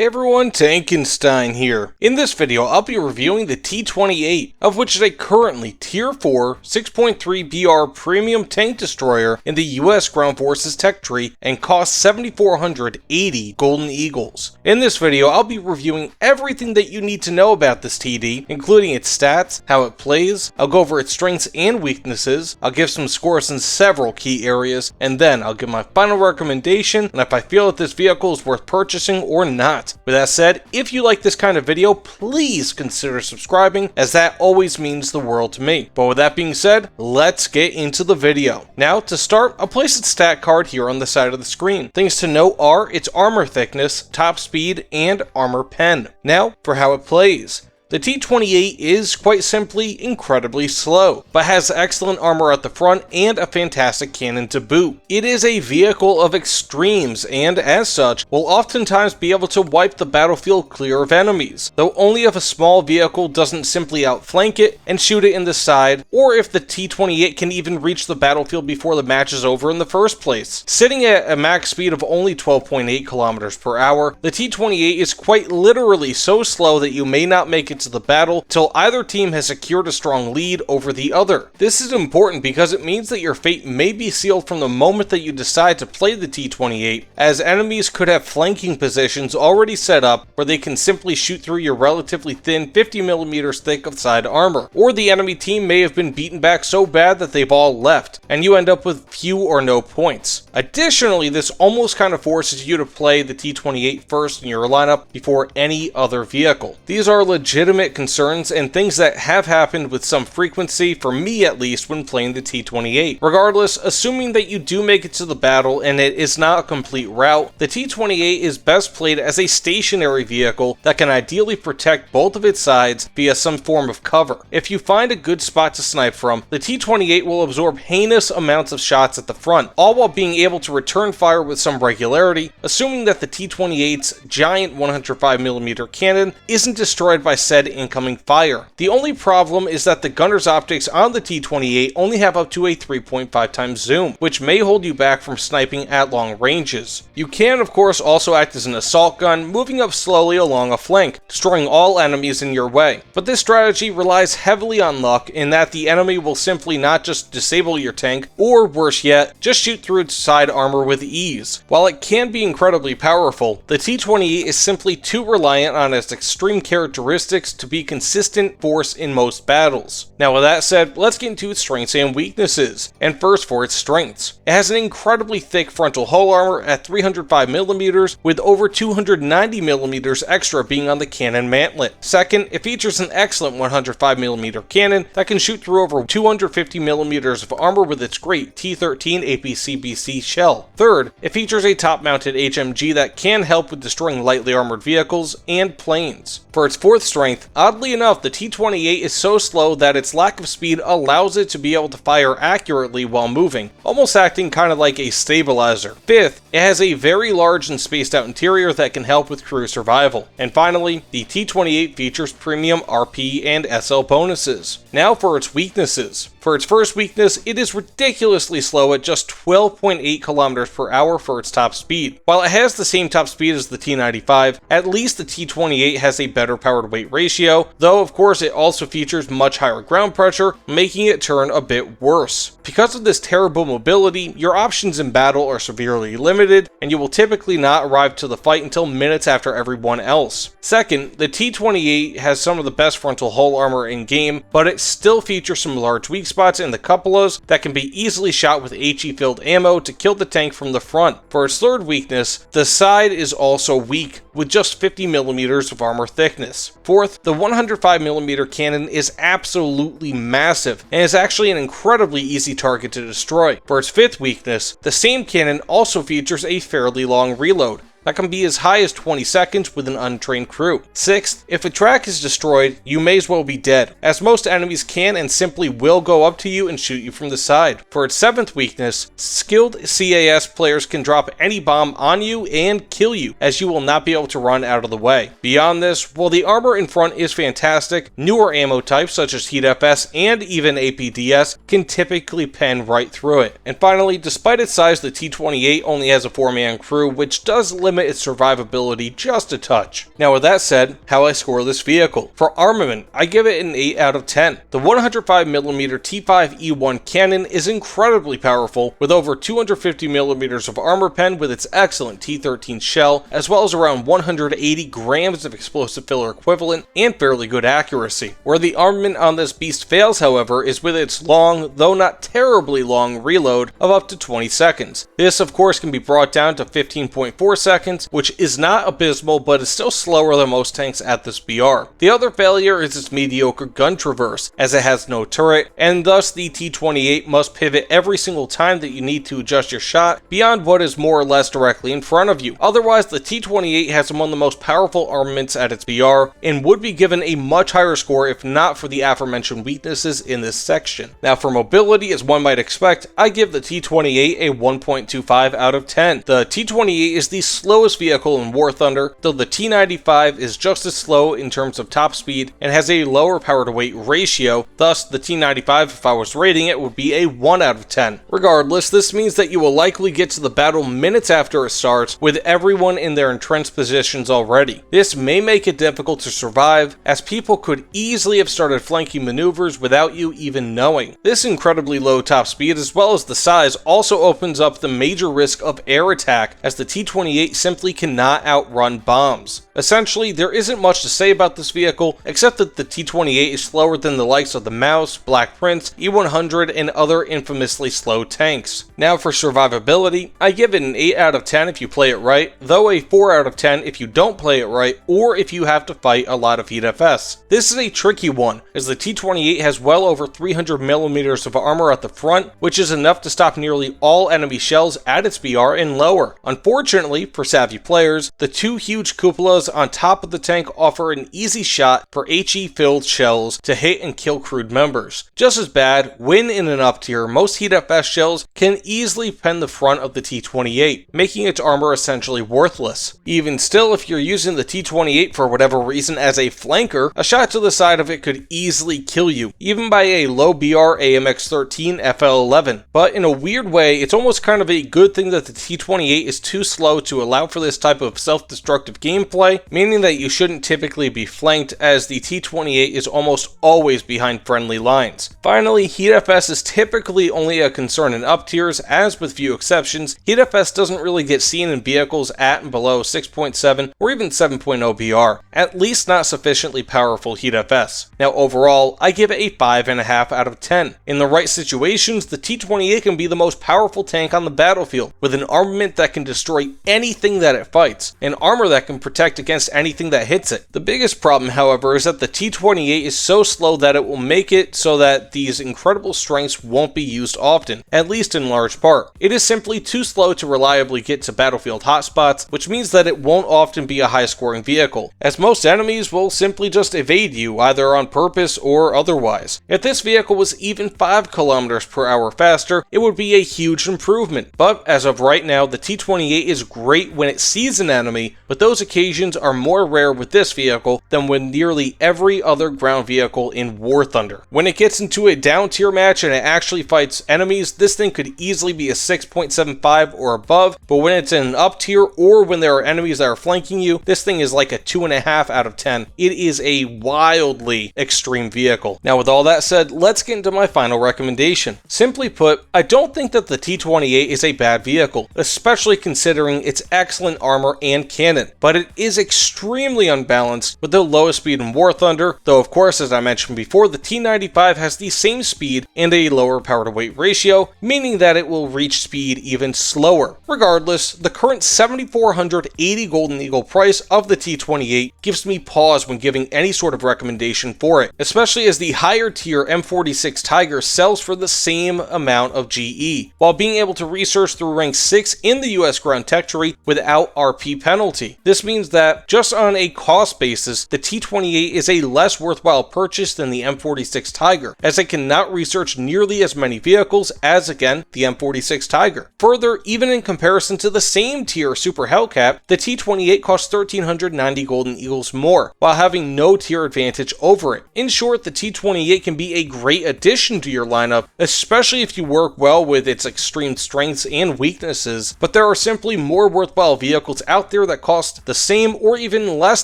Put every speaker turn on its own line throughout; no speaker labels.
Hey everyone, Tankenstein here. In this video, I'll be reviewing the T28, of which is a currently Tier 4 6.3 BR premium tank destroyer in the US Ground Forces tech tree and costs 7,480 Golden Eagles. In this video, I'll be reviewing everything that you need to know about this TD, including its stats, how it plays, I'll go over its strengths and weaknesses, I'll give some scores in several key areas, and then I'll give my final recommendation and if I feel that this vehicle is worth purchasing or not. With that said, if you like this kind of video, please consider subscribing, as that always means the world to me. But with that being said, let's get into the video. Now, to start, I'll place its stat card here on the side of the screen. Things to note are its armor thickness, top speed, and armor pen. Now, for how it plays. The T28 is, quite simply, incredibly slow, but has excellent armor at the front and a fantastic cannon to boot. It is a vehicle of extremes and, as such, will oftentimes be able to wipe the battlefield clear of enemies, though only if a small vehicle doesn't simply outflank it and shoot it in the side, or if the T28 can even reach the battlefield before the match is over in the first place. Sitting at a max speed of only 12.8 kilometers per hour, the T28 is quite literally so slow that you may not make it to the battle till either team has secured a strong lead over the other. This is important because it means that your fate may be sealed from the moment that you decide to play the T28, as enemies could have flanking positions already set up where they can simply shoot through your relatively thin 50mm thick of side armor, or the enemy team may have been beaten back so bad that they've all left, and you end up with few or no points. Additionally, this almost kind of forces you to play the T28 first in your lineup before any other vehicle. These are legitimate concerns and things that have happened with some frequency, for me at least, when playing the T28. Regardless, assuming that you do make it to the battle and it is not a complete rout, the T28 is best played as a stationary vehicle that can ideally protect both of its sides via some form of cover. If you find a good spot to snipe from, the T28 will absorb heinous amounts of shots at the front, all while being able to return fire with some regularity, assuming that the T28's giant 105mm cannon isn't destroyed by said incoming fire. The only problem is that the gunner's optics on the T28 only have up to a 3.5 times zoom, which may hold you back from sniping at long ranges. You can, of course, also act as an assault gun, moving up slowly along a flank, destroying all enemies in your way. But this strategy relies heavily on luck in that the enemy will simply not just disable your tank, or worse yet, just shoot through its side armor with ease. While it can be incredibly powerful, the T28 is simply too reliant on its extreme characteristics to be consistent force in most battles. Now with that said, let's get into its strengths and weaknesses. And first, for its strengths. It has an incredibly thick frontal hull armor at 305mm, with over 290mm extra being on the cannon mantlet. Second, it features an excellent 105mm cannon that can shoot through over 250mm of armor with its great T28 APC-BC shell. Third, it features a top-mounted HMG that can help with destroying lightly armored vehicles and planes. For its fourth strength, oddly enough, the T28 is so slow that its lack of speed allows it to be able to fire accurately while moving, almost acting kind of like a stabilizer. Fifth, it has a very large and spaced out interior that can help with crew survival. And finally, the T28 features premium RP and SL bonuses. Now for its weaknesses. For its first weakness, it is ridiculously slow at just 12.8 kilometers per hour for its top speed. While it has the same top speed as the T95, at least the T28 has a better power to weight ratio, though of course it also features much higher ground pressure, making it turn a bit worse. Because of this terrible mobility, your options in battle are severely limited, and you will typically not arrive to the fight until minutes after everyone else. Second, the T28 has some of the best frontal hull armor in game, but it still features some large weak spots in the cupolas that can be easily shot with HE-filled ammo to kill the tank from the front. For its third weakness, the side is also weak, with just 50mm of armor thickness. Fourth, the 105mm cannon is absolutely massive, and is actually an incredibly easy target to destroy. For its fifth weakness, the same cannon also features a fairly long reload. that can be as high as 20 seconds with an untrained crew. Sixth, if a track is destroyed, you may as well be dead, as most enemies can and simply will go up to you and shoot you from the side. For its seventh weakness, skilled CAS players can drop any bomb on you and kill you, as you will not be able to run out of the way. Beyond this, while the armor in front is fantastic, newer ammo types such as Heat FS and even APDS can typically pen right through it. And finally, despite its size, the T28 only has a 4-man crew, which does limit limit its survivability just a touch. Now with that said, how I score this vehicle. For armament, I give it an 8 out of 10. The 105mm T5E1 cannon is incredibly powerful, with over 250mm of armor pen with its excellent T13 shell, as well as around 180 grams of explosive filler equivalent and fairly good accuracy. Where the armament on this beast fails, however, is with its long, though not terribly long, reload of up to 20 seconds. This of course can be brought down to 15.4 seconds, which is not abysmal but is still slower than most tanks at this BR. The other failure is its mediocre gun traverse, as it has no turret, and thus the T28 must pivot every single time that you need to adjust your shot beyond what is more or less directly in front of you. Otherwise, the T28 has one of the most powerful armaments at its BR, and would be given a much higher score if not for the aforementioned weaknesses in this section. Now for mobility, as one might expect, I give the T28 a 1.25 out of 10. The T28 is the slowest vehicle in Warthunder, though the T95 is just as slow in terms of top speed and has a lower power to weight ratio, thus the T95, if I was rating it, would be a 1 out of 10. Regardless, this means that you will likely get to the battle minutes after it starts, with everyone in their entrenched positions already. This may make it difficult to survive, as people could easily have started flanking maneuvers without you even knowing. This incredibly low top speed, as well as the size, also opens up the major risk of air attack, as the T28 simply cannot outrun bombs. Essentially, there isn't much to say about this vehicle, except that the T28 is slower than the likes of the Mouse, Black Prince, E100, and other infamously slow tanks. Now for survivability, I give it an 8 out of 10 if you play it right, though a 4 out of 10 if you don't play it right, or if you have to fight a lot of heat FS. This is a tricky one, as the T28 has well over 300mm of armor at the front, which is enough to stop nearly all enemy shells at its BR and lower. Unfortunately, for savvy players, the two huge cupolas on top of the tank offer an easy shot for HE-filled shells to hit and kill crewed members. Just as bad, when in an up tier, most heat FS shells can easily pen the front of the T28, making its armor essentially worthless. Even still, if you're using the T28 for whatever reason as a flanker, a shot to the side of it could easily kill you, even by a low BR AMX-13 FL11. But in a weird way, it's almost kind of a good thing that the T28 is too slow to allow for this type of self-destructive gameplay, meaning that you shouldn't typically be flanked, as the T28 is almost always behind friendly lines. Finally, heat FS is typically only a concern in up tiers, as with few exceptions, heat FS doesn't really get seen in vehicles at and below 6.7 or even 7.0 BR, at least not sufficiently powerful heat FS. Now overall, I give it a 5.5 out of 10. In the right situations, the T28 can be the most powerful tank on the battlefield, with an armament that can destroy anything that it fights, and armor that can protect against anything that hits it. The biggest problem, however, is that the T28 is so slow that it will make it so that these incredible strengths won't be used often, at least in large part. It is simply too slow to reliably get to battlefield hotspots, which means that it won't often be a high-scoring vehicle, as most enemies will simply just evade you, either on purpose or otherwise. If this vehicle was even 5 km per hour faster, it would be a huge improvement, but as of right now, the T28 is great when it sees an enemy, but those occasions are more rare with this vehicle than with nearly every other ground vehicle in Warthunder. When it gets into a down tier match and it actually fights enemies, this thing could easily be a 6.75 or above, but when it's in an up tier or when there are enemies that are flanking you, this thing is like a 2.5 out of 10. It is a wildly extreme vehicle. Now with all that said, let's get into my final recommendation. Simply put, I don't think that the T28 is a bad vehicle, especially considering its excellent armor and cannon, but it is extremely unbalanced with the lowest speed in Warthunder, though of course, as I mentioned before, the T95 has the same speed and a lower power to weight ratio, meaning that it will reach speed even slower. Regardless, the current 7,480 Golden Eagle price of the T28 gives me pause when giving any sort of recommendation for it, especially as the higher tier M46 Tiger sells for the same amount of GE, while being able to research through rank 6 in the US ground tech tree without RP penalty. This means that, just on a cost basis, the T28 is a less worthwhile purchase than the M46 Tiger, as it cannot research nearly as many vehicles as, again, the M46 Tiger. Further, even in comparison to the same tier Super Hellcat, the T28 costs 1,390 Golden Eagles more, while having no tier advantage over it. In short, the T28 can be a great addition to your lineup, especially if you work well with its extreme strengths and weaknesses, but there are simply more worthwhile worthwhile vehicles out there that cost the same or even less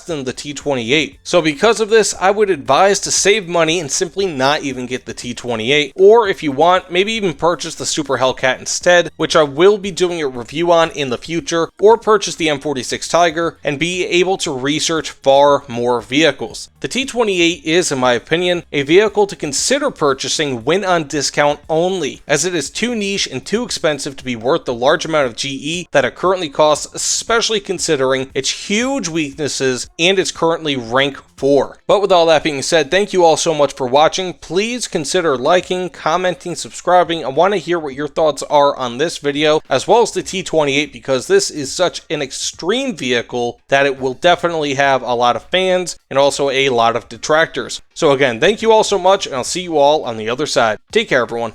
than the T28. So because of this, I would advise to save money and simply not even get the T28, or if you want, maybe even purchase the Super Hellcat instead, which I will be doing a review on in the future, or purchase the M46 Tiger and be able to research far more vehicles. The T28 is, in my opinion, a vehicle to consider purchasing when on discount only, as it is too niche and too expensive to be worth the large amount of GE that it currently costs, especially considering its huge weaknesses and its currently rank 4. But with all that being said, thank you all so much for watching. Please consider liking, commenting, subscribing. I want to hear what your thoughts are on this video, as well as the T28, because this is such an extreme vehicle that it will definitely have a lot of fans and also a lot of detractors. So again, thank you all so much, and I'll see you all on the other side. Take care, everyone.